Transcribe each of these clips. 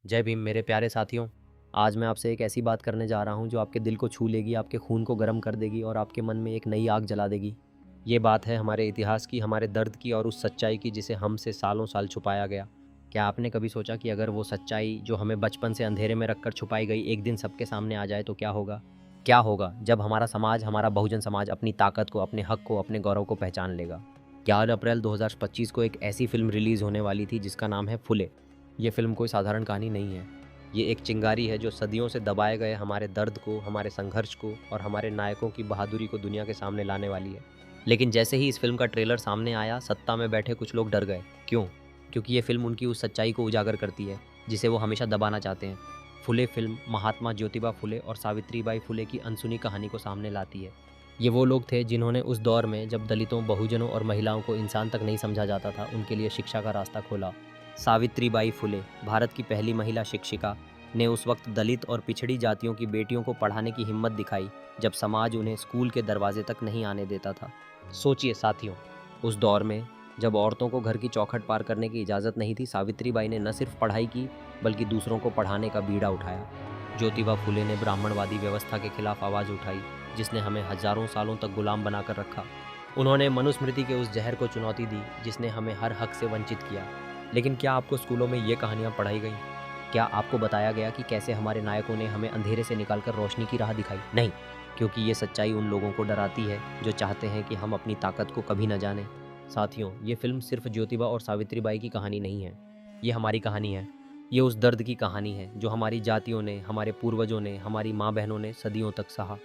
जय भीम मेरे प्यारे साथियों। आज मैं आपसे एक ऐसी बात करने जा रहा हूँ जो आपके दिल को छू लेगी, आपके खून को गर्म कर देगी और आपके मन में एक नई आग जला देगी। ये बात है हमारे इतिहास की, हमारे दर्द की और उस सच्चाई की जिसे हमसे सालों साल छुपाया गया। क्या आपने कभी सोचा कि अगर वो सच्चाई जो हमें बचपन से अंधेरे में रखकर छुपाई गई एक दिन सबके सामने आ जाए तो क्या होगा? क्या होगा जब हमारा समाज, हमारा बहुजन समाज अपनी ताकत को, अपने हक को, अपने गौरव को पहचान लेगा? 11 अप्रैल 2025 को एक ऐसी फिल्म रिलीज़ होने वाली थी जिसका नाम है फुले। ये फिल्म कोई साधारण कहानी नहीं है। ये एक चिंगारी है जो सदियों से दबाए गए हमारे दर्द को, हमारे संघर्ष को और हमारे नायकों की बहादुरी को दुनिया के सामने लाने वाली है। लेकिन जैसे ही इस फिल्म का ट्रेलर सामने आया, सत्ता में बैठे कुछ लोग डर गए। क्यों? क्योंकि ये फिल्म उनकी उस सच्चाई को उजागर करती है जिसे वो हमेशा दबाना चाहते हैं। फुले फिल्म महात्मा ज्योतिबा फुले और सावित्रीबाई फुले की अनसुनी कहानी को सामने लाती है। ये वो लोग थे जिन्होंने उस दौर में जब दलितों, बहुजनों और महिलाओं को इंसान तक नहीं समझा जाता था, उनके लिए शिक्षा का रास्ता खोला। सावित्रीबाई फुले, भारत की पहली महिला शिक्षिका, ने उस वक्त दलित और पिछड़ी जातियों की बेटियों को पढ़ाने की हिम्मत दिखाई जब समाज उन्हें स्कूल के दरवाजे तक नहीं आने देता था। सोचिए साथियों, उस दौर में जब औरतों को घर की चौखट पार करने की इजाज़त नहीं थी, सावित्रीबाई ने न सिर्फ पढ़ाई की बल्कि दूसरों को पढ़ाने का बीड़ा उठाया। ज्योतिबा फुले ने ब्राह्मणवादी व्यवस्था के खिलाफ आवाज़ उठाई जिसने हमें हजारों सालों तक गुलाम बनाकर रखा। उन्होंने मनुस्मृति के उस जहर को चुनौती दी जिसने हमें हर हक से वंचित किया। लेकिन क्या आपको स्कूलों में ये कहानियाँ पढ़ाई गई? क्या आपको बताया गया कि कैसे हमारे नायकों ने हमें अंधेरे से निकालकर रोशनी की राह दिखाई? नहीं, क्योंकि ये सच्चाई उन लोगों को डराती है जो चाहते हैं कि हम अपनी ताकत को कभी न जानें। साथियों, ये फिल्म सिर्फ ज्योतिबा और सावित्रीबाई की कहानी नहीं है, ये हमारी कहानी है। ये उस दर्द की कहानी है जो हमारी जातियों ने, हमारे पूर्वजों ने, हमारी माँ बहनों ने सदियों तक सहा।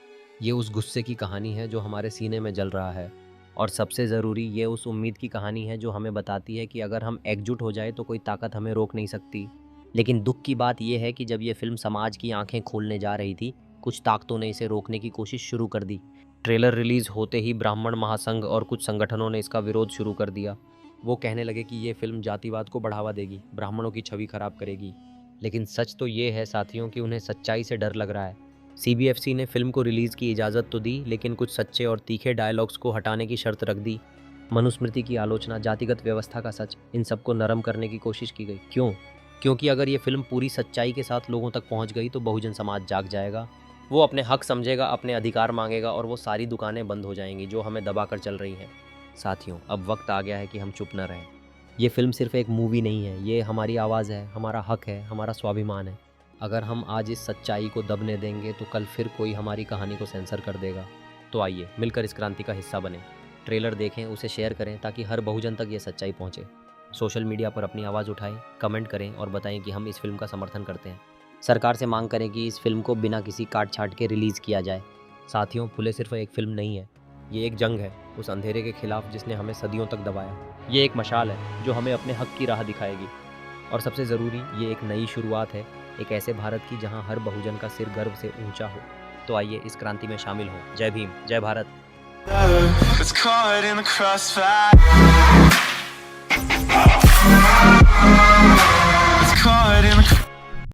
ये उस गुस्से की कहानी है जो हमारे सीने में जल रहा है। और सबसे ज़रूरी, ये उस उम्मीद की कहानी है जो हमें बताती है कि अगर हम एकजुट हो जाए तो कोई ताकत हमें रोक नहीं सकती। लेकिन दुख की बात यह है कि जब ये फिल्म समाज की आंखें खोलने जा रही थी, कुछ ताकतों ने इसे रोकने की कोशिश शुरू कर दी। ट्रेलर रिलीज़ होते ही ब्राह्मण महासंघ और कुछ संगठनों ने इसका विरोध शुरू कर दिया। वो कहने लगे कि ये फिल्म जातिवाद को बढ़ावा देगी, ब्राह्मणों की छवि खराब करेगी। लेकिन सच तो ये है साथियों कि उन्हें सच्चाई से डर लग रहा है। सीबीएफसी ने फिल्म को रिलीज़ की इजाज़त तो दी, लेकिन कुछ सच्चे और तीखे डायलॉग्स को हटाने की शर्त रख दी। मनुस्मृति की आलोचना, जातिगत व्यवस्था का सच, इन सबको नरम करने की कोशिश की गई। क्यों? क्योंकि अगर ये फिल्म पूरी सच्चाई के साथ लोगों तक पहुंच गई तो बहुजन समाज जाग जाएगा। वो अपने हक समझेगा, अपने अधिकार मांगेगा और वो सारी दुकानें बंद हो जाएंगी जो हमें दबाकर चल रही हैं। साथियों, अब वक्त आ गया है कि हम चुप न रहें। ये फिल्म सिर्फ एक मूवी नहीं है, ये हमारी आवाज़ है, हमारा हक है, हमारा स्वाभिमान है। अगर हम आज इस सच्चाई को दबने देंगे तो कल फिर कोई हमारी कहानी को सेंसर कर देगा। तो आइए मिलकर इस क्रांति का हिस्सा बने। ट्रेलर देखें, उसे शेयर करें ताकि हर बहुजन तक ये सच्चाई पहुंचे। सोशल मीडिया पर अपनी आवाज़ उठाएं, कमेंट करें और बताएं कि हम इस फिल्म का समर्थन करते हैं। सरकार से मांग करें कि इस फिल्म को बिना किसी काट छाट के रिलीज़ किया जाए। साथियों, फुले सिर्फ एक फिल्म नहीं है, ये एक जंग है उस अंधेरे के खिलाफ जिसने हमें सदियों तक दबाया। ये एक मशाल है जो हमें अपने हक की राह दिखाएगी। और सबसे ज़रूरी, ये एक नई शुरुआत है, एक ऐसे भारत की जहां हर बहुजन का सिर गर्व से ऊंचा हो। तो आइए इस क्रांति में शामिल हों। जय भीम, जय Bharat. It's caught in the crossfire.